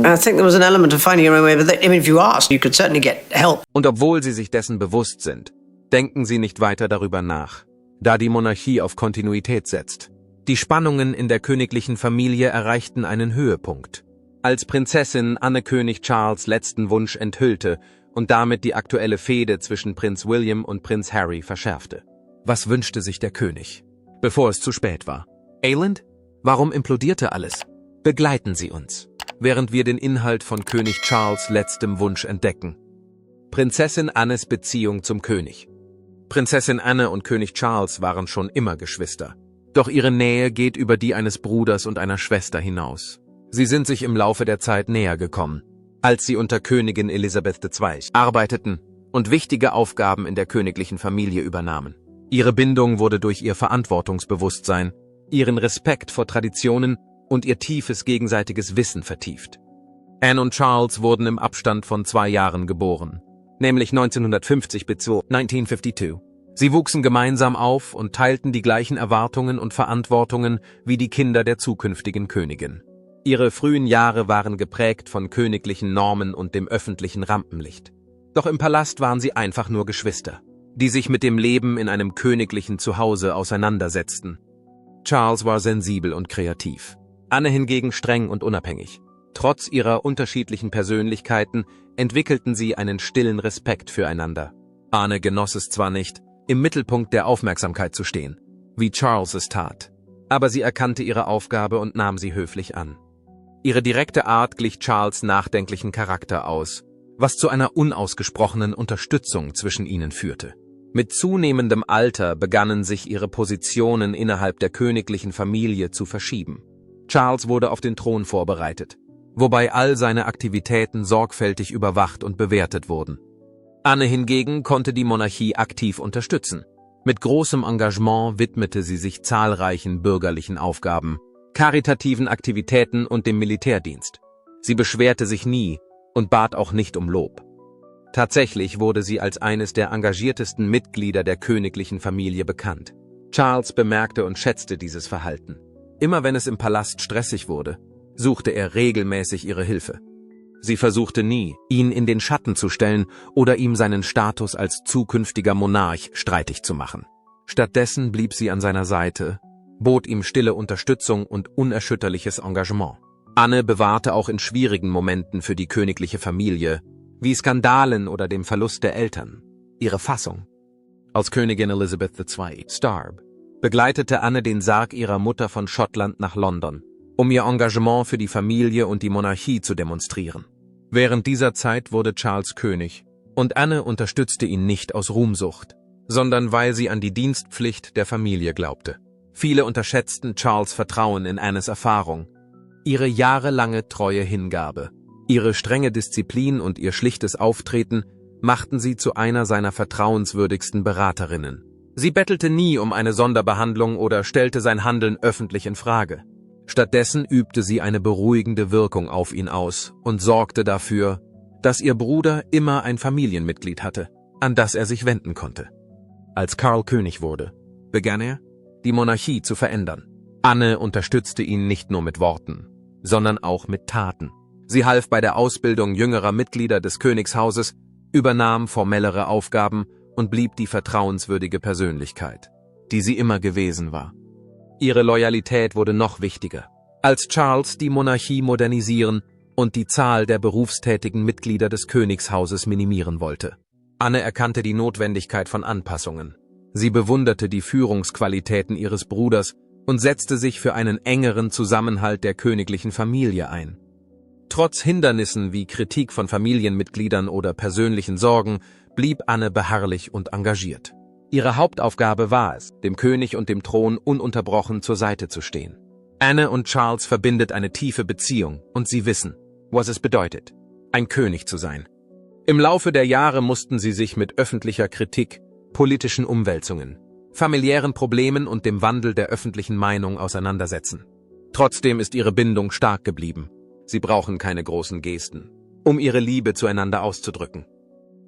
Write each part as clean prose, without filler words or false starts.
I think there was an element of finding your own way, but I mean, if you asked, you could certainly get help. Und obwohl sie sich dessen bewusst sind, denken sie nicht weiter darüber nach, da die Monarchie auf Kontinuität setzt. Die Spannungen in der königlichen Familie erreichten einen Höhepunkt, als Prinzessin Anne König Charles' letzten Wunsch enthüllte und damit die aktuelle Fehde zwischen Prinz William und Prinz Harry verschärfte. Was wünschte sich der König, bevor es zu spät war? Aeland? Warum implodierte alles? Begleiten Sie uns, während wir den Inhalt von König Charles' letztem Wunsch entdecken. Prinzessin Annes Beziehung zum König. Prinzessin Anne und König Charles waren schon immer Geschwister. Doch ihre Nähe geht über die eines Bruders und einer Schwester hinaus. Sie sind sich im Laufe der Zeit näher gekommen, als sie unter Königin Elisabeth II. Arbeiteten und wichtige Aufgaben in der königlichen Familie übernahmen. Ihre Bindung wurde durch ihr Verantwortungsbewusstsein, ihren Respekt vor Traditionen und ihr tiefes gegenseitiges Wissen vertieft. Anne und Charles wurden im Abstand von 2 Jahren geboren, nämlich 1950 bis 1952. Sie wuchsen gemeinsam auf und teilten die gleichen Erwartungen und Verantwortungen wie die Kinder der zukünftigen Königin. Ihre frühen Jahre waren geprägt von königlichen Normen und dem öffentlichen Rampenlicht. Doch im Palast waren sie einfach nur Geschwister, die sich mit dem Leben in einem königlichen Zuhause auseinandersetzten. Charles war sensibel und kreativ, Anne hingegen streng und unabhängig. Trotz ihrer unterschiedlichen Persönlichkeiten entwickelten sie einen stillen Respekt füreinander. Anne genoss es zwar nicht, im Mittelpunkt der Aufmerksamkeit zu stehen, wie Charles es tat, aber sie erkannte ihre Aufgabe und nahm sie höflich an. Ihre direkte Art glich Charles' nachdenklichen Charakter aus, was zu einer unausgesprochenen Unterstützung zwischen ihnen führte. Mit zunehmendem Alter begannen sich ihre Positionen innerhalb der königlichen Familie zu verschieben. Charles wurde auf den Thron vorbereitet, wobei all seine Aktivitäten sorgfältig überwacht und bewertet wurden. Anne hingegen konnte die Monarchie aktiv unterstützen. Mit großem Engagement widmete sie sich zahlreichen bürgerlichen Aufgaben, karitativen Aktivitäten und dem Militärdienst. Sie beschwerte sich nie und bat auch nicht um Lob. Tatsächlich wurde sie als eines der engagiertesten Mitglieder der königlichen Familie bekannt. Charles bemerkte und schätzte dieses Verhalten. Immer wenn es im Palast stressig wurde, suchte er regelmäßig ihre Hilfe. Sie versuchte nie, ihn in den Schatten zu stellen oder ihm seinen Status als zukünftiger Monarch streitig zu machen. Stattdessen blieb sie an seiner Seite, bot ihm stille Unterstützung und unerschütterliches Engagement. Anne bewahrte auch in schwierigen Momenten für die königliche Familie, wie Skandalen oder dem Verlust der Eltern, ihre Fassung. Als Königin Elizabeth II. starb, begleitete Anne den Sarg ihrer Mutter von Schottland nach London, um ihr Engagement für die Familie und die Monarchie zu demonstrieren. Während dieser Zeit wurde Charles König, und Anne unterstützte ihn nicht aus Ruhmsucht, sondern weil sie an die Dienstpflicht der Familie glaubte. Viele unterschätzten Charles' Vertrauen in Annes Erfahrung, ihre jahrelange treue Hingabe. Ihre strenge Disziplin und ihr schlichtes Auftreten machten sie zu einer seiner vertrauenswürdigsten Beraterinnen. Sie bettelte nie um eine Sonderbehandlung oder stellte sein Handeln öffentlich in Frage. Stattdessen übte sie eine beruhigende Wirkung auf ihn aus und sorgte dafür, dass ihr Bruder immer ein Familienmitglied hatte, an das er sich wenden konnte. Als Karl König wurde, begann er, die Monarchie zu verändern. Anne unterstützte ihn nicht nur mit Worten, sondern auch mit Taten. Sie half bei der Ausbildung jüngerer Mitglieder des Königshauses, übernahm formellere Aufgaben und blieb die vertrauenswürdige Persönlichkeit, die sie immer gewesen war. Ihre Loyalität wurde noch wichtiger, als Charles die Monarchie modernisieren und die Zahl der berufstätigen Mitglieder des Königshauses minimieren wollte. Anne erkannte die Notwendigkeit von Anpassungen. Sie bewunderte die Führungsqualitäten ihres Bruders und setzte sich für einen engeren Zusammenhalt der königlichen Familie ein. Trotz Hindernissen wie Kritik von Familienmitgliedern oder persönlichen Sorgen blieb Anne beharrlich und engagiert. Ihre Hauptaufgabe war es, dem König und dem Thron ununterbrochen zur Seite zu stehen. Anne und Charles verbindet eine tiefe Beziehung und sie wissen, was es bedeutet, ein König zu sein. Im Laufe der Jahre mussten sie sich mit öffentlicher Kritik, politischen Umwälzungen, familiären Problemen und dem Wandel der öffentlichen Meinung auseinandersetzen. Trotzdem ist ihre Bindung stark geblieben. Sie brauchen keine großen Gesten, um ihre Liebe zueinander auszudrücken.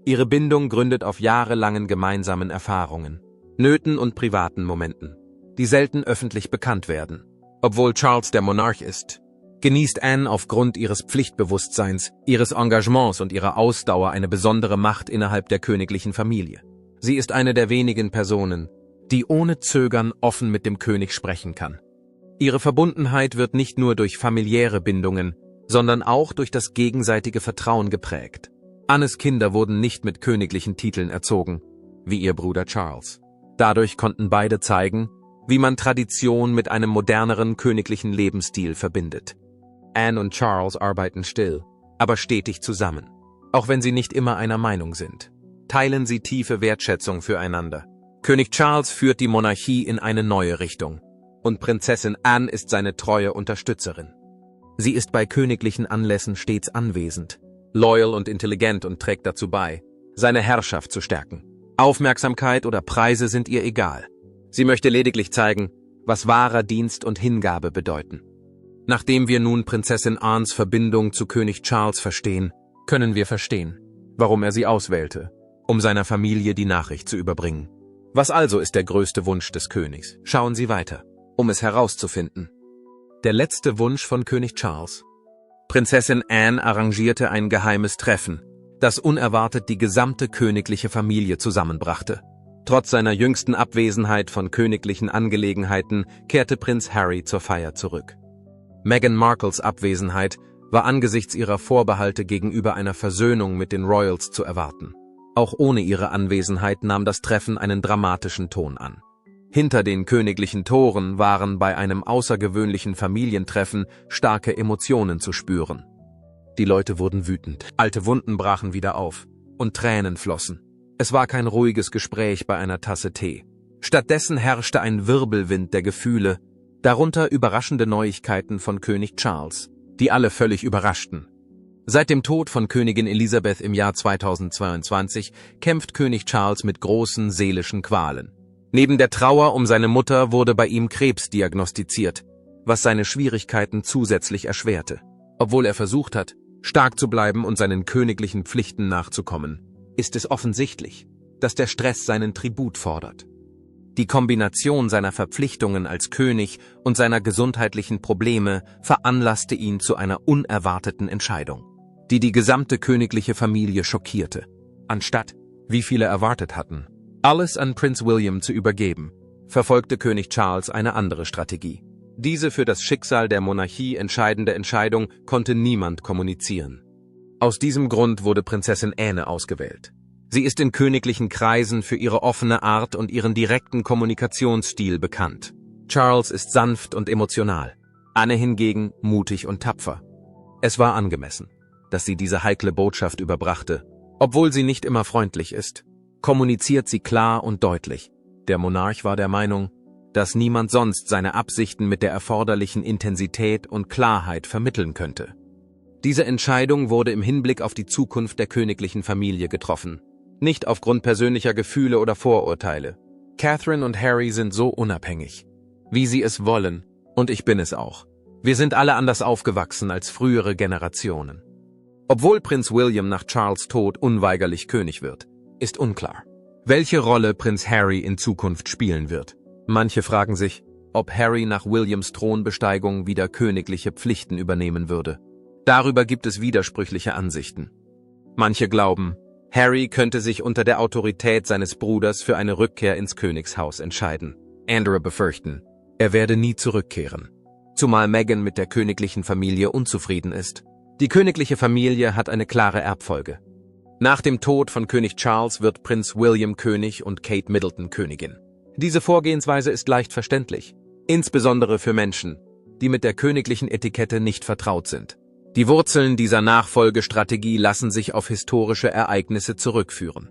Ihre Bindung gründet auf jahrelangen gemeinsamen Erfahrungen, Nöten und privaten Momenten, die selten öffentlich bekannt werden. Obwohl Charles der Monarch ist, genießt Anne aufgrund ihres Pflichtbewusstseins, ihres Engagements und ihrer Ausdauer eine besondere Macht innerhalb der königlichen Familie. Sie ist eine der wenigen Personen, die ohne Zögern offen mit dem König sprechen kann. Ihre Verbundenheit wird nicht nur durch familiäre Bindungen, sondern auch durch das gegenseitige Vertrauen geprägt. Annes Kinder wurden nicht mit königlichen Titeln erzogen, wie ihr Bruder Charles. Dadurch konnten beide zeigen, wie man Tradition mit einem moderneren königlichen Lebensstil verbindet. Anne und Charles arbeiten still, aber stetig zusammen. Auch wenn sie nicht immer einer Meinung sind, teilen sie tiefe Wertschätzung füreinander. König Charles führt die Monarchie in eine neue Richtung, und Prinzessin Anne ist seine treue Unterstützerin. Sie ist bei königlichen Anlässen stets anwesend, loyal und intelligent und trägt dazu bei, seine Herrschaft zu stärken. Aufmerksamkeit oder Preise sind ihr egal. Sie möchte lediglich zeigen, was wahrer Dienst und Hingabe bedeuten. Nachdem wir nun Prinzessin Annes Verbindung zu König Charles verstehen, können wir verstehen, warum er sie auswählte, um seiner Familie die Nachricht zu überbringen. Was also ist der größte Wunsch des Königs? Schauen Sie weiter, um es herauszufinden. Der letzte Wunsch von König Charles. Prinzessin Anne arrangierte ein geheimes Treffen, das unerwartet die gesamte königliche Familie zusammenbrachte. Trotz seiner jüngsten Abwesenheit von königlichen Angelegenheiten kehrte Prinz Harry zur Feier zurück. Meghan Markles Abwesenheit war angesichts ihrer Vorbehalte gegenüber einer Versöhnung mit den Royals zu erwarten. Auch ohne ihre Anwesenheit nahm das Treffen einen dramatischen Ton an. Hinter den königlichen Toren waren bei einem außergewöhnlichen Familientreffen starke Emotionen zu spüren. Die Leute wurden wütend, alte Wunden brachen wieder auf und Tränen flossen. Es war kein ruhiges Gespräch bei einer Tasse Tee. Stattdessen herrschte ein Wirbelwind der Gefühle, darunter überraschende Neuigkeiten von König Charles, die alle völlig überraschten. Seit dem Tod von Königin Elisabeth im Jahr 2022 kämpft König Charles mit großen seelischen Qualen. Neben der Trauer um seine Mutter wurde bei ihm Krebs diagnostiziert, was seine Schwierigkeiten zusätzlich erschwerte. Obwohl er versucht hat, stark zu bleiben und seinen königlichen Pflichten nachzukommen, ist es offensichtlich, dass der Stress seinen Tribut fordert. Die Kombination seiner Verpflichtungen als König und seiner gesundheitlichen Probleme veranlasste ihn zu einer unerwarteten Entscheidung, die die gesamte königliche Familie schockierte. Anstatt, wie viele erwartet hatten, alles an Prinz William zu übergeben, verfolgte König Charles eine andere Strategie. Diese für das Schicksal der Monarchie entscheidende Entscheidung konnte niemand kommunizieren. Aus diesem Grund wurde Prinzessin Anne ausgewählt. Sie ist in königlichen Kreisen für ihre offene Art und ihren direkten Kommunikationsstil bekannt. Charles ist sanft und emotional, Anne hingegen mutig und tapfer. Es war angemessen, dass sie diese heikle Botschaft überbrachte. Obwohl sie nicht immer freundlich ist, kommuniziert sie klar und deutlich. Der Monarch war der Meinung, dass niemand sonst seine Absichten mit der erforderlichen Intensität und Klarheit vermitteln könnte. Diese Entscheidung wurde im Hinblick auf die Zukunft der königlichen Familie getroffen, nicht aufgrund persönlicher Gefühle oder Vorurteile. Catherine und Harry sind so unabhängig, wie sie es wollen, und ich bin es auch. Wir sind alle anders aufgewachsen als frühere Generationen. Obwohl Prinz William nach Charles' Tod unweigerlich König wird, ist unklar, welche Rolle Prinz Harry in Zukunft spielen wird. Manche fragen sich, ob Harry nach Williams Thronbesteigung wieder königliche Pflichten übernehmen würde. Darüber gibt es widersprüchliche Ansichten. Manche glauben, Harry könnte sich unter der Autorität seines Bruders für eine Rückkehr ins Königshaus entscheiden. Andere befürchten, er werde nie zurückkehren, zumal Meghan mit der königlichen Familie unzufrieden ist. Die königliche Familie hat eine klare Erbfolge. Nach dem Tod von König Charles wird Prinz William König und Kate Middleton Königin. Diese Vorgehensweise ist leicht verständlich, insbesondere für Menschen, die mit der königlichen Etikette nicht vertraut sind. Die Wurzeln dieser Nachfolgestrategie lassen sich auf historische Ereignisse zurückführen.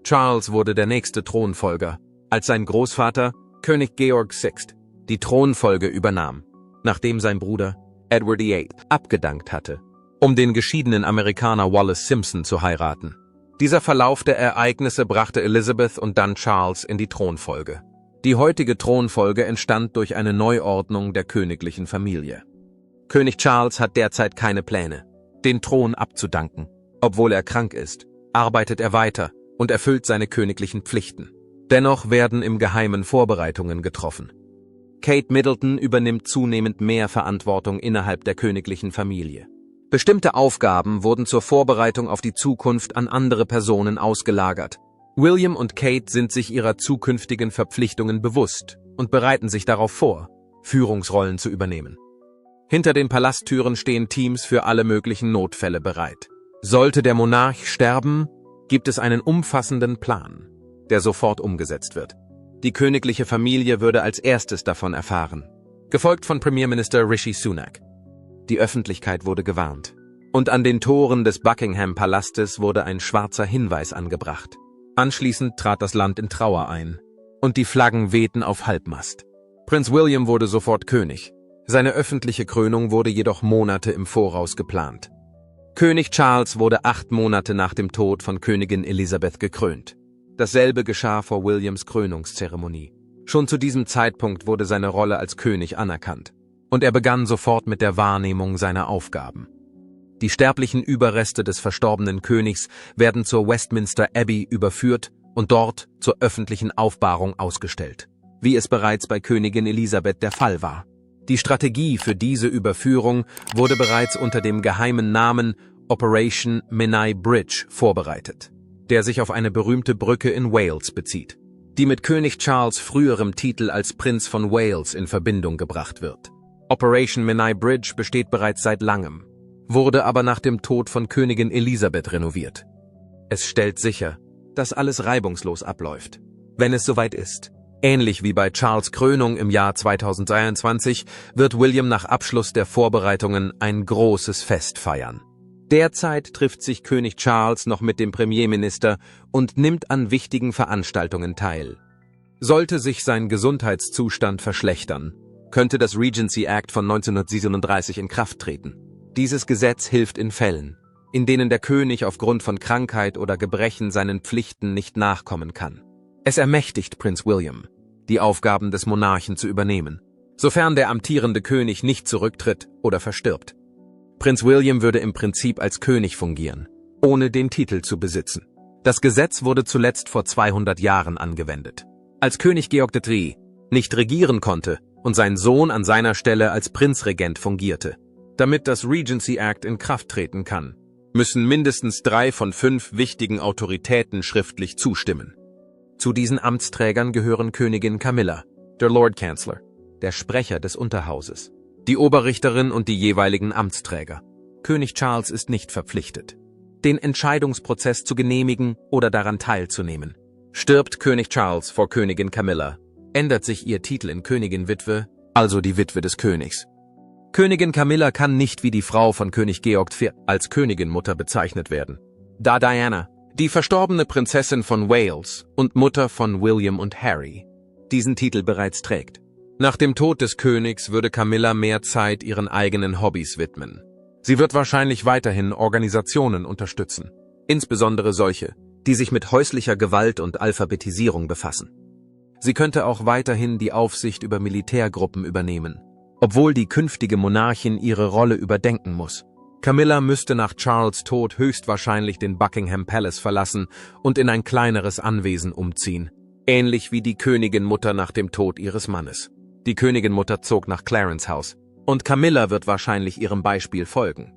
Charles wurde der nächste Thronfolger, als sein Großvater, König Georg VI., die Thronfolge übernahm, nachdem sein Bruder, Edward VIII., abgedankt hatte, um den geschiedenen Amerikaner Wallis Simpson zu heiraten. Dieser Verlauf der Ereignisse brachte Elizabeth und dann Charles in die Thronfolge. Die heutige Thronfolge entstand durch eine Neuordnung der königlichen Familie. König Charles hat derzeit keine Pläne, den Thron abzudanken. Obwohl er krank ist, arbeitet er weiter und erfüllt seine königlichen Pflichten. Dennoch werden im Geheimen Vorbereitungen getroffen. Kate Middleton übernimmt zunehmend mehr Verantwortung innerhalb der königlichen Familie. Bestimmte Aufgaben wurden zur Vorbereitung auf die Zukunft an andere Personen ausgelagert. William und Kate sind sich ihrer zukünftigen Verpflichtungen bewusst und bereiten sich darauf vor, Führungsrollen zu übernehmen. Hinter den Palasttüren stehen Teams für alle möglichen Notfälle bereit. Sollte der Monarch sterben, gibt es einen umfassenden Plan, der sofort umgesetzt wird. Die königliche Familie würde als erstes davon erfahren, gefolgt von Premierminister Rishi Sunak. Die Öffentlichkeit wurde gewarnt. Und an den Toren des Buckingham-Palastes wurde ein schwarzer Hinweis angebracht. Anschließend trat das Land in Trauer ein, und die Flaggen wehten auf Halbmast. Prinz William wurde sofort König. Seine öffentliche Krönung wurde jedoch Monate im Voraus geplant. König Charles wurde 8 Monate nach dem Tod von Königin Elisabeth gekrönt. Dasselbe geschah vor Williams Krönungszeremonie. Schon zu diesem Zeitpunkt wurde seine Rolle als König anerkannt. Und er begann sofort mit der Wahrnehmung seiner Aufgaben. Die sterblichen Überreste des verstorbenen Königs werden zur Westminster Abbey überführt und dort zur öffentlichen Aufbahrung ausgestellt, wie es bereits bei Königin Elisabeth der Fall war. Die Strategie für diese Überführung wurde bereits unter dem geheimen Namen Operation Menai Bridge vorbereitet, der sich auf eine berühmte Brücke in Wales bezieht, die mit König Charles' früherem Titel als Prinz von Wales in Verbindung gebracht wird. Operation Menai Bridge besteht bereits seit langem, wurde aber nach dem Tod von Königin Elisabeth renoviert. Es stellt sicher, dass alles reibungslos abläuft, wenn es soweit ist. Ähnlich wie bei Charles' Krönung im Jahr 2023 wird William nach Abschluss der Vorbereitungen ein großes Fest feiern. Derzeit trifft sich König Charles noch mit dem Premierminister und nimmt an wichtigen Veranstaltungen teil. Sollte sich sein Gesundheitszustand verschlechtern, könnte das Regency Act von 1937 in Kraft treten. Dieses Gesetz hilft in Fällen, in denen der König aufgrund von Krankheit oder Gebrechen seinen Pflichten nicht nachkommen kann. Es ermächtigt Prinz William, die Aufgaben des Monarchen zu übernehmen, sofern der amtierende König nicht zurücktritt oder verstirbt. Prinz William würde im Prinzip als König fungieren, ohne den Titel zu besitzen. Das Gesetz wurde zuletzt vor 200 Jahren angewendet, als König Georg III. Nicht regieren konnte und sein Sohn an seiner Stelle als Prinzregent fungierte. Damit das Regency Act in Kraft treten kann, müssen mindestens 3 von 5 wichtigen Autoritäten schriftlich zustimmen. Zu diesen Amtsträgern gehören Königin Camilla, der Lord Chancellor, der Sprecher des Unterhauses, die Oberrichterin und die jeweiligen Amtsträger. König Charles ist nicht verpflichtet, den Entscheidungsprozess zu genehmigen oder daran teilzunehmen. Stirbt König Charles vor Königin Camilla, ändert sich ihr Titel in Königin-Witwe, also die Witwe des Königs. Königin Camilla kann nicht wie die Frau von König Georg IV als Königin-Mutter bezeichnet werden, da Diana, die verstorbene Prinzessin von Wales und Mutter von William und Harry, diesen Titel bereits trägt. Nach dem Tod des Königs würde Camilla mehr Zeit ihren eigenen Hobbys widmen. Sie wird wahrscheinlich weiterhin Organisationen unterstützen, insbesondere solche, die sich mit häuslicher Gewalt und Alphabetisierung befassen. Sie könnte auch weiterhin die Aufsicht über Militärgruppen übernehmen, obwohl die künftige Monarchin ihre Rolle überdenken muss. Camilla müsste nach Charles' Tod höchstwahrscheinlich den Buckingham Palace verlassen und in ein kleineres Anwesen umziehen, ähnlich wie die Königin-Mutter nach dem Tod ihres Mannes. Die Königin-Mutter zog nach Clarence House, und Camilla wird wahrscheinlich ihrem Beispiel folgen.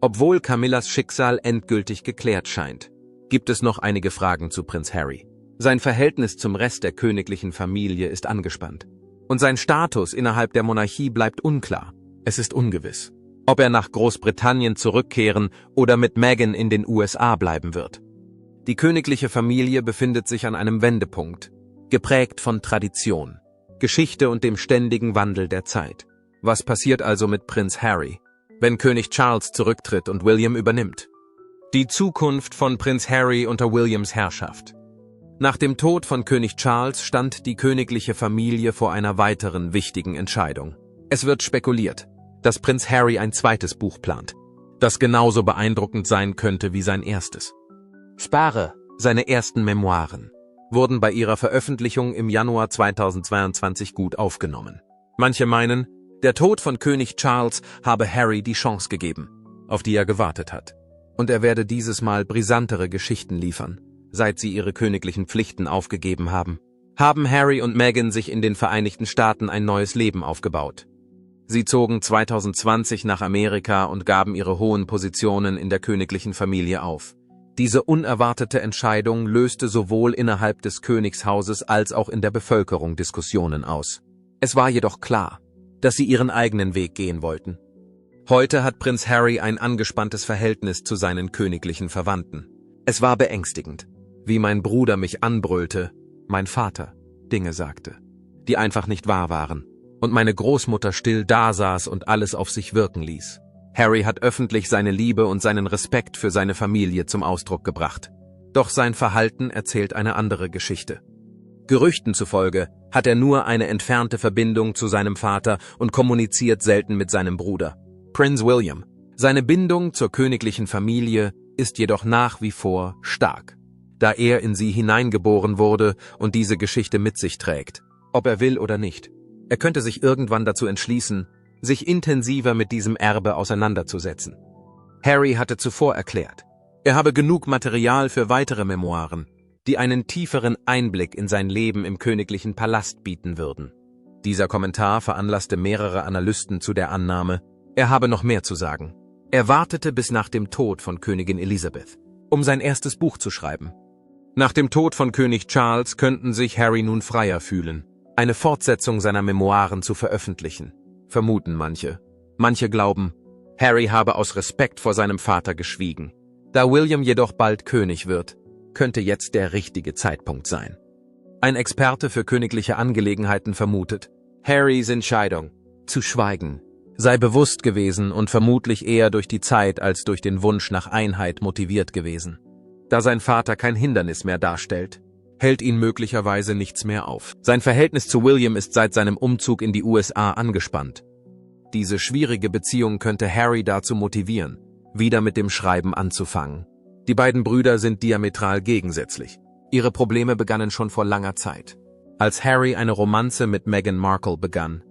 Obwohl Camillas Schicksal endgültig geklärt scheint, gibt es noch einige Fragen zu Prinz Harry. Sein Verhältnis zum Rest der königlichen Familie ist angespannt. Und sein Status innerhalb der Monarchie bleibt unklar. Es ist ungewiss, ob er nach Großbritannien zurückkehren oder mit Meghan in den USA bleiben wird. Die königliche Familie befindet sich an einem Wendepunkt, geprägt von Tradition, Geschichte und dem ständigen Wandel der Zeit. Was passiert also mit Prinz Harry, wenn König Charles zurücktritt und William übernimmt? Die Zukunft von Prinz Harry unter Williams Herrschaft. Nach dem Tod von König Charles stand die königliche Familie vor einer weiteren wichtigen Entscheidung. Es wird spekuliert, dass Prinz Harry ein zweites Buch plant, das genauso beeindruckend sein könnte wie sein erstes. Spare, seine ersten Memoiren, wurden bei ihrer Veröffentlichung im Januar 2022 gut aufgenommen. Manche meinen, der Tod von König Charles habe Harry die Chance gegeben, auf die er gewartet hat. Und er werde dieses Mal brisantere Geschichten liefern, seit sie ihre königlichen Pflichten aufgegeben haben. haben Harry und Meghan sich in den Vereinigten Staaten ein neues Leben aufgebaut. Sie zogen 2020 nach Amerika und gaben ihre hohen Positionen in der königlichen Familie auf. Diese unerwartete Entscheidung löste sowohl innerhalb des Königshauses als auch in der Bevölkerung Diskussionen aus. Es war jedoch klar, dass sie ihren eigenen Weg gehen wollten. Heute hat Prinz Harry ein angespanntes Verhältnis zu seinen königlichen Verwandten. Es war beängstigend, wie mein Bruder mich anbrüllte, mein Vater Dinge sagte, die einfach nicht wahr waren, und meine Großmutter still dasaß und alles auf sich wirken ließ. Harry hat öffentlich seine Liebe und seinen Respekt für seine Familie zum Ausdruck gebracht. Doch sein Verhalten erzählt eine andere Geschichte. Gerüchten zufolge hat er nur eine entfernte Verbindung zu seinem Vater und kommuniziert selten mit seinem Bruder, Prinz William. Seine Bindung zur königlichen Familie ist jedoch nach wie vor stark, da er in sie hineingeboren wurde und diese Geschichte mit sich trägt, ob er will oder nicht. Er könnte sich irgendwann dazu entschließen, sich intensiver mit diesem Erbe auseinanderzusetzen. Harry hatte zuvor erklärt, er habe genug Material für weitere Memoiren, die einen tieferen Einblick in sein Leben im königlichen Palast bieten würden. Dieser Kommentar veranlasste mehrere Analysten zu der Annahme, er habe noch mehr zu sagen. Er wartete bis nach dem Tod von Königin Elizabeth, um sein erstes Buch zu schreiben. Nach dem Tod von König Charles könnten sich Harry nun freier fühlen, eine Fortsetzung seiner Memoiren zu veröffentlichen, vermuten manche. Manche glauben, Harry habe aus Respekt vor seinem Vater geschwiegen. Da William jedoch bald König wird, könnte jetzt der richtige Zeitpunkt sein. Ein Experte für königliche Angelegenheiten vermutet, Harrys Entscheidung, zu schweigen, sei bewusst gewesen und vermutlich eher durch die Zeit als durch den Wunsch nach Einheit motiviert gewesen. Da sein Vater kein Hindernis mehr darstellt, hält ihn möglicherweise nichts mehr auf. Sein Verhältnis zu William ist seit seinem Umzug in die USA angespannt. Diese schwierige Beziehung könnte Harry dazu motivieren, wieder mit dem Schreiben anzufangen. Die beiden Brüder sind diametral gegensätzlich. Ihre Probleme begannen schon vor langer Zeit, als Harry eine Romanze mit Meghan Markle begann.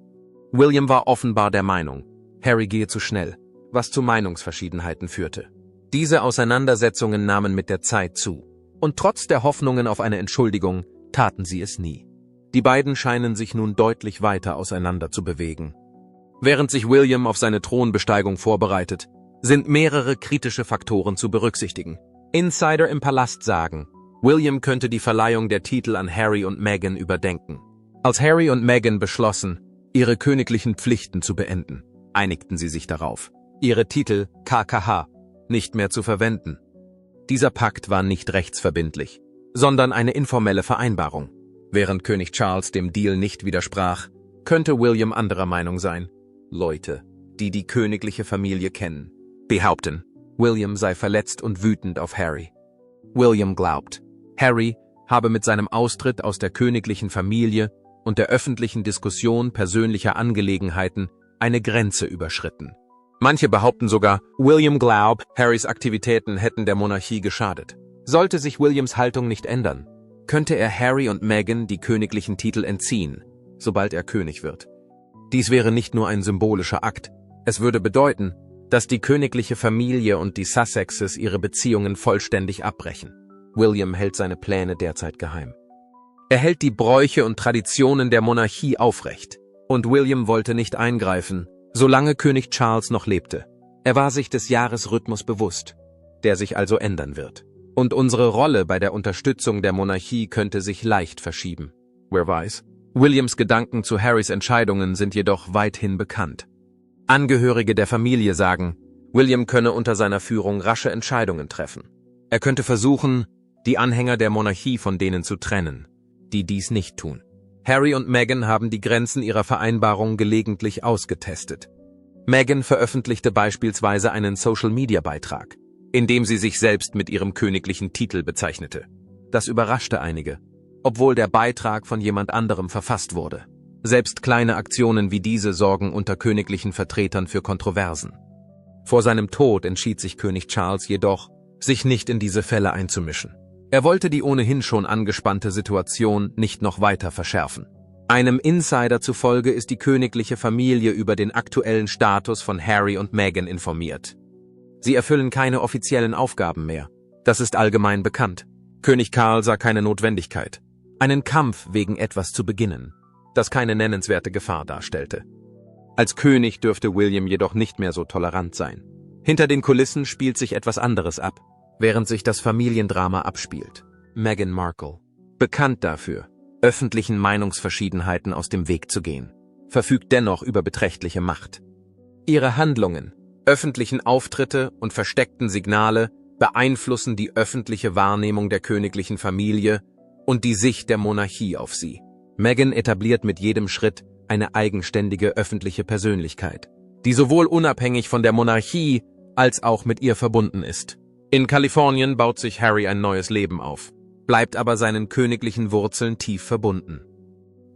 William war offenbar der Meinung, Harry gehe zu schnell, was zu Meinungsverschiedenheiten führte. Diese Auseinandersetzungen nahmen mit der Zeit zu, und trotz der Hoffnungen auf eine Entschuldigung taten sie es nie. Die beiden scheinen sich nun deutlich weiter auseinander zu bewegen. Während sich William auf seine Thronbesteigung vorbereitet, sind mehrere kritische Faktoren zu berücksichtigen. Insider im Palast sagen, William könnte die Verleihung der Titel an Harry und Meghan überdenken. Als Harry und Meghan beschlossen, ihre königlichen Pflichten zu beenden, einigten sie sich darauf, ihre Titel KKH nicht mehr zu verwenden. Dieser Pakt war nicht rechtsverbindlich, sondern eine informelle Vereinbarung. Während König Charles dem Deal nicht widersprach, könnte William anderer Meinung sein. Leute, die die königliche Familie kennen, behaupten, William sei verletzt und wütend auf Harry. William glaubt, Harry habe mit seinem Austritt aus der königlichen Familie und der öffentlichen Diskussion persönlicher Angelegenheiten eine Grenze überschritten. Manche behaupten sogar, William glaubt, Harrys Aktivitäten hätten der Monarchie geschadet. Sollte sich Williams Haltung nicht ändern, könnte er Harry und Meghan die königlichen Titel entziehen, sobald er König wird. Dies wäre nicht nur ein symbolischer Akt, es würde bedeuten, dass die königliche Familie und die Sussexes ihre Beziehungen vollständig abbrechen. William hält seine Pläne derzeit geheim. Er hält die Bräuche und Traditionen der Monarchie aufrecht, und William wollte nicht eingreifen, solange König Charles noch lebte. Er war sich des Jahresrhythmus bewusst, der sich also ändern wird. Und unsere Rolle bei der Unterstützung der Monarchie könnte sich leicht verschieben. Wer weiß? Williams Gedanken zu Harrys Entscheidungen sind jedoch weithin bekannt. Angehörige der Familie sagen, William könne unter seiner Führung rasche Entscheidungen treffen. Er könnte versuchen, die Anhänger der Monarchie von denen zu trennen, die dies nicht tun. Harry und Meghan haben die Grenzen ihrer Vereinbarung gelegentlich ausgetestet. Meghan veröffentlichte beispielsweise einen Social-Media-Beitrag, in dem sie sich selbst mit ihrem königlichen Titel bezeichnete. Das überraschte einige, obwohl der Beitrag von jemand anderem verfasst wurde. Selbst kleine Aktionen wie diese sorgen unter königlichen Vertretern für Kontroversen. Vor seinem Tod entschied sich König Charles jedoch, sich nicht in diese Fälle einzumischen. Er wollte die ohnehin schon angespannte Situation nicht noch weiter verschärfen. Einem Insider zufolge ist die königliche Familie über den aktuellen Status von Harry und Meghan informiert. Sie erfüllen keine offiziellen Aufgaben mehr. Das ist allgemein bekannt. König Karl sah keine Notwendigkeit, einen Kampf wegen etwas zu beginnen, das keine nennenswerte Gefahr darstellte. Als König dürfte William jedoch nicht mehr so tolerant sein. Hinter den Kulissen spielt sich etwas anderes ab, während sich das Familiendrama abspielt. Meghan Markle, bekannt dafür, öffentlichen Meinungsverschiedenheiten aus dem Weg zu gehen, verfügt dennoch über beträchtliche Macht. Ihre Handlungen, öffentlichen Auftritte und versteckten Signale beeinflussen die öffentliche Wahrnehmung der königlichen Familie und die Sicht der Monarchie auf sie. Meghan etabliert mit jedem Schritt eine eigenständige öffentliche Persönlichkeit, die sowohl unabhängig von der Monarchie als auch mit ihr verbunden ist. In Kalifornien baut sich Harry ein neues Leben auf, bleibt aber seinen königlichen Wurzeln tief verbunden.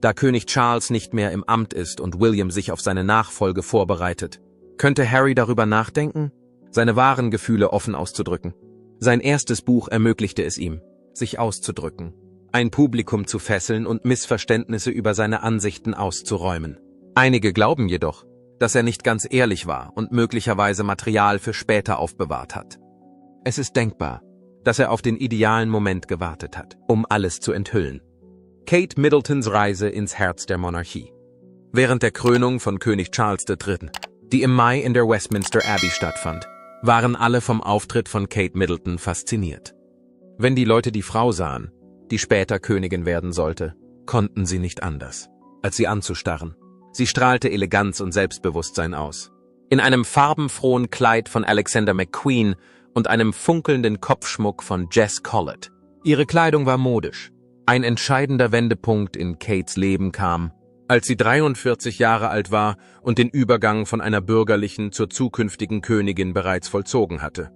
Da König Charles nicht mehr im Amt ist und William sich auf seine Nachfolge vorbereitet, könnte Harry darüber nachdenken, seine wahren Gefühle offen auszudrücken. Sein erstes Buch ermöglichte es ihm, sich auszudrücken, ein Publikum zu fesseln und Missverständnisse über seine Ansichten auszuräumen. Einige glauben jedoch, dass er nicht ganz ehrlich war und möglicherweise Material für später aufbewahrt hat. Es ist denkbar, dass er auf den idealen Moment gewartet hat, um alles zu enthüllen. Kate Middletons Reise ins Herz der Monarchie. Während der Krönung von König Charles III., die im Mai in der Westminster Abbey stattfand, waren alle vom Auftritt von Kate Middleton fasziniert. Wenn die Leute die Frau sahen, die später Königin werden sollte, konnten sie nicht anders, als sie anzustarren. Sie strahlte Eleganz und Selbstbewusstsein aus. In einem farbenfrohen Kleid von Alexander McQueen und einem funkelnden Kopfschmuck von Jess Collett. Ihre Kleidung war modisch. Ein entscheidender Wendepunkt in Kates Leben kam, als sie 43 Jahre alt war und den Übergang von einer bürgerlichen zur zukünftigen Königin bereits vollzogen hatte.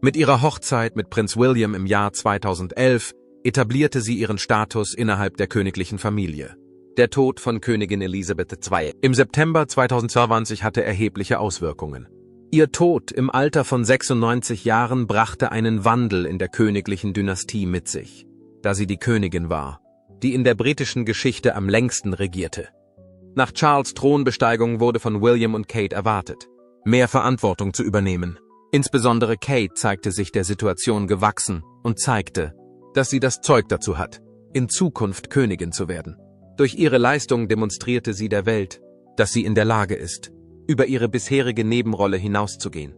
Mit ihrer Hochzeit mit Prinz William im Jahr 2011 etablierte sie ihren Status innerhalb der königlichen Familie. Der Tod von Königin Elisabeth II. Im September 2020 hatte erhebliche Auswirkungen. Ihr Tod im Alter von 96 Jahren brachte einen Wandel in der königlichen Dynastie mit sich, da sie die Königin war, die in der britischen Geschichte am längsten regierte. Nach Charles' Thronbesteigung wurde von William und Kate erwartet, mehr Verantwortung zu übernehmen. Insbesondere Kate zeigte sich der Situation gewachsen und zeigte, dass sie das Zeug dazu hat, in Zukunft Königin zu werden. Durch ihre Leistung demonstrierte sie der Welt, dass sie in der Lage ist, über ihre bisherige Nebenrolle hinauszugehen.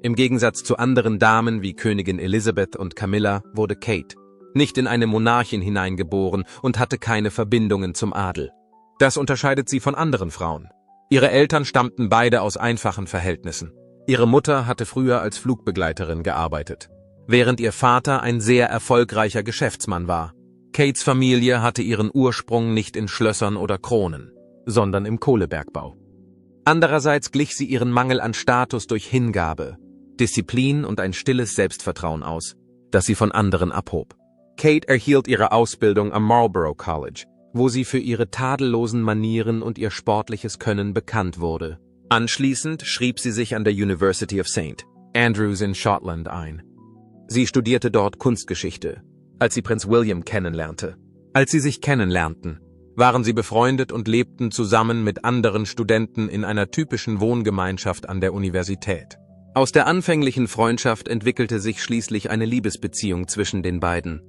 Im Gegensatz zu anderen Damen wie Königin Elizabeth und Camilla wurde Kate nicht in eine Monarchin hineingeboren und hatte keine Verbindungen zum Adel. Das unterscheidet sie von anderen Frauen. Ihre Eltern stammten beide aus einfachen Verhältnissen. Ihre Mutter hatte früher als Flugbegleiterin gearbeitet, während ihr Vater ein sehr erfolgreicher Geschäftsmann war. Kates Familie hatte ihren Ursprung nicht in Schlössern oder Kronen, sondern im Kohlebergbau. Andererseits glich sie ihren Mangel an Status durch Hingabe, Disziplin und ein stilles Selbstvertrauen aus, das sie von anderen abhob. Kate erhielt ihre Ausbildung am Marlborough College, wo sie für ihre tadellosen Manieren und ihr sportliches Können bekannt wurde. Anschließend schrieb sie sich an der University of St. Andrews in Schottland ein. Sie studierte dort Kunstgeschichte, als sie Prinz William kennenlernte. Als sie sich kennenlernten, waren sie befreundet und lebten zusammen mit anderen Studenten in einer typischen Wohngemeinschaft an der Universität. Aus der anfänglichen Freundschaft entwickelte sich schließlich eine Liebesbeziehung zwischen den beiden.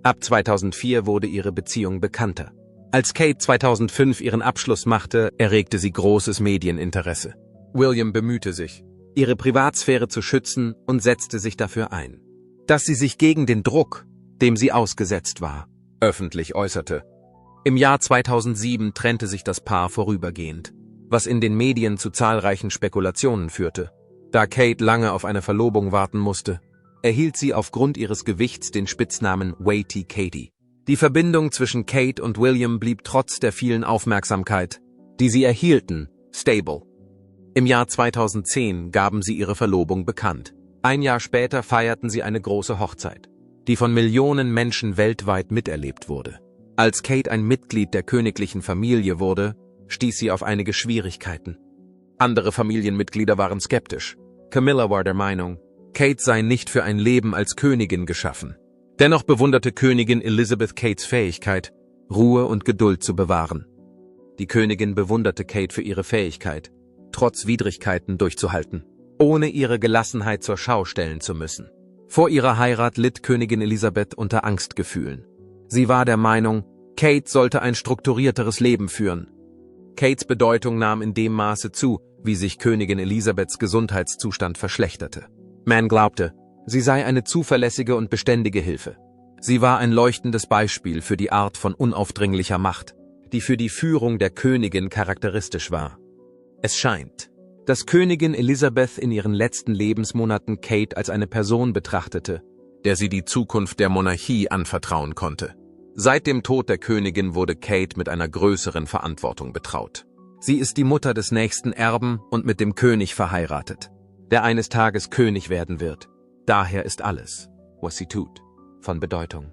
Ab 2004 wurde ihre Beziehung bekannter. Als Kate 2005 ihren Abschluss machte, erregte sie großes Medieninteresse. William bemühte sich, ihre Privatsphäre zu schützen und setzte sich dafür ein, dass sie sich gegen den Druck, dem sie ausgesetzt war, öffentlich äußerte. Im Jahr 2007 trennte sich das Paar vorübergehend, was in den Medien zu zahlreichen Spekulationen führte. Da Kate lange auf eine Verlobung warten musste, erhielt sie aufgrund ihres Gewichts den Spitznamen Weighty Katie. Die Verbindung zwischen Kate und William blieb trotz der vielen Aufmerksamkeit, die sie erhielten, stable. Im Jahr 2010 gaben sie ihre Verlobung bekannt. Ein Jahr später feierten sie eine große Hochzeit, die von Millionen Menschen weltweit miterlebt wurde. Als Kate ein Mitglied der königlichen Familie wurde, stieß sie auf einige Schwierigkeiten. Andere Familienmitglieder waren skeptisch. Camilla war der Meinung, Kate sei nicht für ein Leben als Königin geschaffen. Dennoch bewunderte Königin Elizabeth Kates Fähigkeit, Ruhe und Geduld zu bewahren. Die Königin bewunderte Kate für ihre Fähigkeit, trotz Widrigkeiten durchzuhalten, ohne ihre Gelassenheit zur Schau stellen zu müssen. Vor ihrer Heirat litt Königin Elisabeth unter Angstgefühlen. Sie war der Meinung, Kate sollte ein strukturierteres Leben führen. Kates Bedeutung nahm in dem Maße zu, wie sich Königin Elisabeths Gesundheitszustand verschlechterte. Man glaubte, sie sei eine zuverlässige und beständige Hilfe. Sie war ein leuchtendes Beispiel für die Art von unaufdringlicher Macht, die für die Führung der Königin charakteristisch war. Es scheint, dass Königin Elisabeth in ihren letzten Lebensmonaten Kate als eine Person betrachtete, der sie die Zukunft der Monarchie anvertrauen konnte. Seit dem Tod der Königin wurde Kate mit einer größeren Verantwortung betraut. Sie ist die Mutter des nächsten Erben und mit dem König verheiratet, der eines Tages König werden wird. Daher ist alles, was sie tut, von Bedeutung.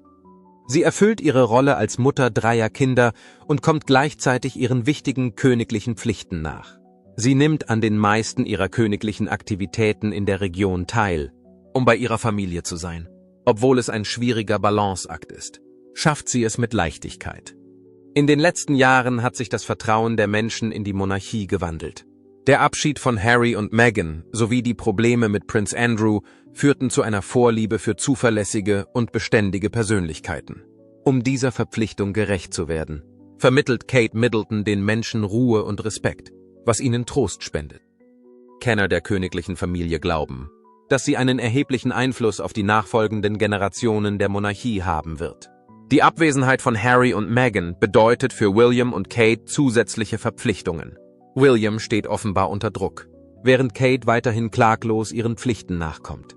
Sie erfüllt ihre Rolle als Mutter 3 Kinder und kommt gleichzeitig ihren wichtigen königlichen Pflichten nach. Sie nimmt an den meisten ihrer königlichen Aktivitäten in der Region teil, um bei ihrer Familie zu sein. Obwohl es ein schwieriger Balanceakt ist, schafft sie es mit Leichtigkeit. In den letzten Jahren hat sich das Vertrauen der Menschen in die Monarchie gewandelt. Der Abschied von Harry und Meghan sowie die Probleme mit Prinz Andrew führten zu einer Vorliebe für zuverlässige und beständige Persönlichkeiten. Um dieser Verpflichtung gerecht zu werden, vermittelt Kate Middleton den Menschen Ruhe und Respekt, was ihnen Trost spendet. Kenner der königlichen Familie glauben, dass sie einen erheblichen Einfluss auf die nachfolgenden Generationen der Monarchie haben wird. Die Abwesenheit von Harry und Meghan bedeutet für William und Kate zusätzliche Verpflichtungen. William steht offenbar unter Druck, während Kate weiterhin klaglos ihren Pflichten nachkommt.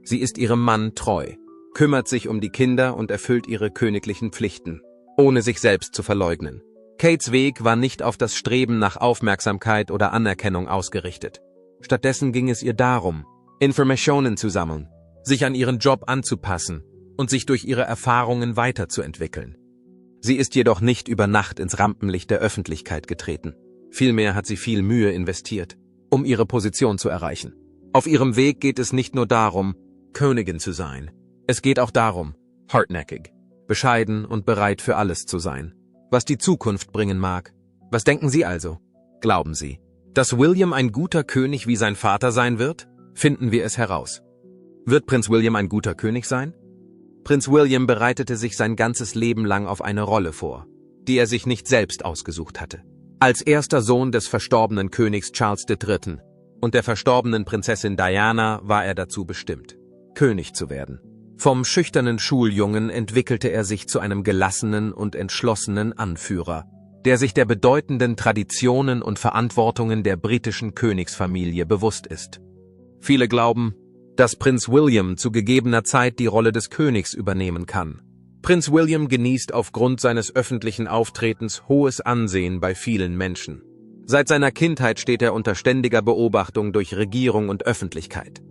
Sie ist ihrem Mann treu, kümmert sich um die Kinder und erfüllt ihre königlichen Pflichten, ohne sich selbst zu verleugnen. Kates Weg war nicht auf das Streben nach Aufmerksamkeit oder Anerkennung ausgerichtet. Stattdessen ging es ihr darum, Informationen zu sammeln, sich an ihren Job anzupassen und sich durch ihre Erfahrungen weiterzuentwickeln. Sie ist jedoch nicht über Nacht ins Rampenlicht der Öffentlichkeit getreten. Vielmehr hat sie viel Mühe investiert, um ihre Position zu erreichen. Auf ihrem Weg geht es nicht nur darum, Königin zu sein. Es geht auch darum, hartnäckig, bescheiden und bereit für alles zu sein, was die Zukunft bringen mag. Was denken Sie also? Glauben Sie, dass William ein guter König wie sein Vater sein wird? Finden wir es heraus. Wird Prinz William ein guter König sein? Prinz William bereitete sich sein ganzes Leben lang auf eine Rolle vor, die er sich nicht selbst ausgesucht hatte. Als erster Sohn des verstorbenen Königs Charles III. Und der verstorbenen Prinzessin Diana war er dazu bestimmt, König zu werden. Vom schüchternen Schuljungen entwickelte er sich zu einem gelassenen und entschlossenen Anführer, der sich der bedeutenden Traditionen und Verantwortungen der britischen Königsfamilie bewusst ist. Viele glauben, dass Prinz William zu gegebener Zeit die Rolle des Königs übernehmen kann. Prinz William genießt aufgrund seines öffentlichen Auftretens hohes Ansehen bei vielen Menschen. Seit seiner Kindheit steht er unter ständiger Beobachtung durch Regierung und Öffentlichkeit.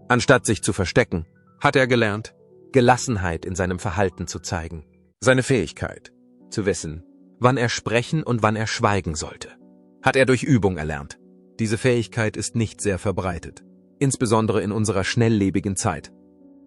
Anstatt sich zu verstecken, hat er gelernt, Gelassenheit in seinem Verhalten zu zeigen. Seine Fähigkeit, zu wissen, wann er sprechen und wann er schweigen sollte, hat er durch Übung erlernt. Diese Fähigkeit ist nicht sehr verbreitet, insbesondere in unserer schnelllebigen Zeit.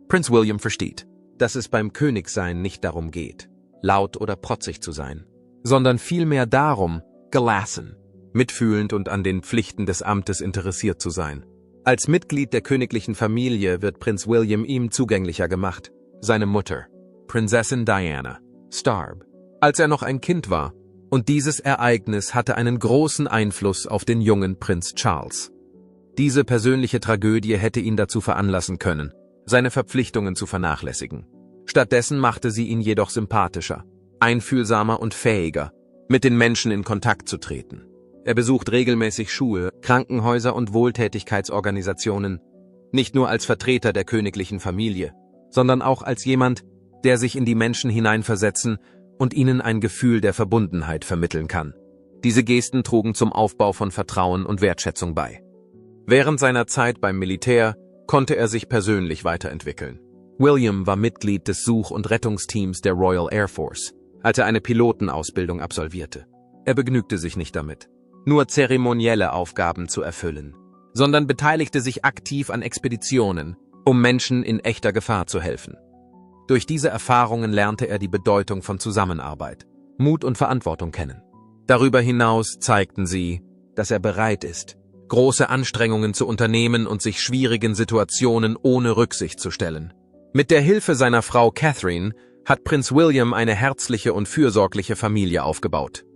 Prinz William versteht, dass es beim Königsein nicht darum geht, laut oder protzig zu sein, sondern vielmehr darum, gelassen, mitfühlend und an den Pflichten des Amtes interessiert zu sein. Als Mitglied der königlichen Familie wird Prinz William ihm zugänglicher gemacht. Seine Mutter, Prinzessin Diana, starb, als er noch ein Kind war, und dieses Ereignis hatte einen großen Einfluss auf den jungen Prinz Charles. Diese persönliche Tragödie hätte ihn dazu veranlassen können, seine Verpflichtungen zu vernachlässigen. Stattdessen machte sie ihn jedoch sympathischer, einfühlsamer und fähiger, mit den Menschen in Kontakt zu treten. Er besucht regelmäßig Schulen, Krankenhäuser und Wohltätigkeitsorganisationen, nicht nur als Vertreter der königlichen Familie, sondern auch als jemand, der sich in die Menschen hineinversetzen und ihnen ein Gefühl der Verbundenheit vermitteln kann. Diese Gesten trugen zum Aufbau von Vertrauen und Wertschätzung bei. Während seiner Zeit beim Militär konnte er sich persönlich weiterentwickeln. William war Mitglied des Such- und Rettungsteams der Royal Air Force, als er eine Pilotenausbildung absolvierte. Er begnügte sich nicht damit, nur zeremonielle Aufgaben zu erfüllen, sondern beteiligte sich aktiv an Expeditionen, um Menschen in echter Gefahr zu helfen. Durch diese Erfahrungen lernte er die Bedeutung von Zusammenarbeit, Mut und Verantwortung kennen. Darüber hinaus zeigten sie, dass er bereit ist, große Anstrengungen zu unternehmen und sich schwierigen Situationen ohne Rücksicht zu stellen. Mit der Hilfe seiner Frau Catherine hat Prinz William eine herzliche und fürsorgliche Familie aufgebaut.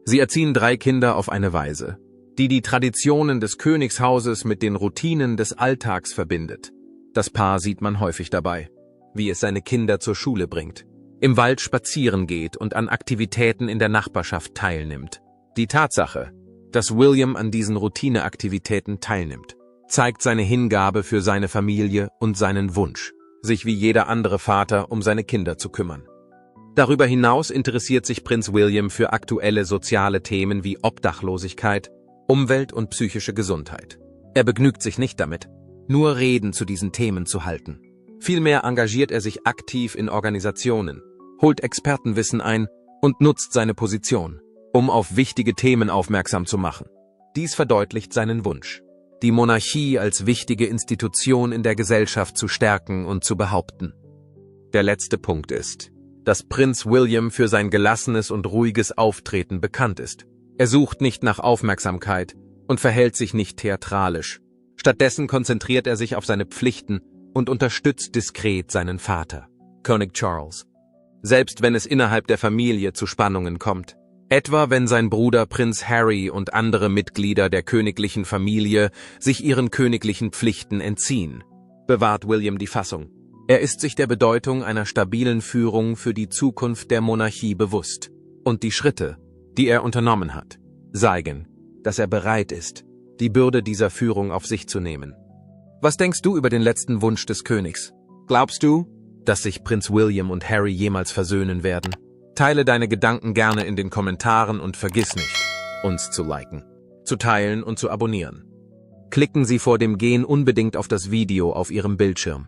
Sie erziehen 3 Kinder auf eine Weise, die die Traditionen des Königshauses mit den Routinen des Alltags verbindet. Das Paar sieht man häufig dabei, wie es seine Kinder zur Schule bringt, im Wald spazieren geht und an Aktivitäten in der Nachbarschaft teilnimmt. Die Tatsache, dass William an diesen Routineaktivitäten teilnimmt, zeigt seine Hingabe für seine Familie und seinen Wunsch, sich wie jeder andere Vater um seine Kinder zu kümmern. Darüber hinaus interessiert sich Prinz William für aktuelle soziale Themen wie Obdachlosigkeit, Umwelt und psychische Gesundheit. Er begnügt sich nicht damit, nur Reden zu diesen Themen zu halten. Vielmehr engagiert er sich aktiv in Organisationen, holt Expertenwissen ein und nutzt seine Position, um auf wichtige Themen aufmerksam zu machen. Dies verdeutlicht seinen Wunsch, die Monarchie als wichtige Institution in der Gesellschaft zu stärken und zu behaupten. Der letzte Punkt ist, dass Prinz William für sein gelassenes und ruhiges Auftreten bekannt ist. Er sucht nicht nach Aufmerksamkeit und verhält sich nicht theatralisch. Stattdessen konzentriert er sich auf seine Pflichten und unterstützt diskret seinen Vater, König Charles. Selbst wenn es innerhalb der Familie zu Spannungen kommt, etwa wenn sein Bruder Prinz Harry und andere Mitglieder der königlichen Familie sich ihren königlichen Pflichten entziehen, bewahrt William die Fassung. Er ist sich der Bedeutung einer stabilen Führung für die Zukunft der Monarchie bewusst. Und die Schritte, die er unternommen hat, zeigen, dass er bereit ist, die Bürde dieser Führung auf sich zu nehmen. Was denkst du über den letzten Wunsch des Königs? Glaubst du, dass sich Prinz William und Harry jemals versöhnen werden? Teile deine Gedanken gerne in den Kommentaren und vergiss nicht, uns zu liken, zu teilen und zu abonnieren. Klicken Sie vor dem Gehen unbedingt auf das Video auf Ihrem Bildschirm.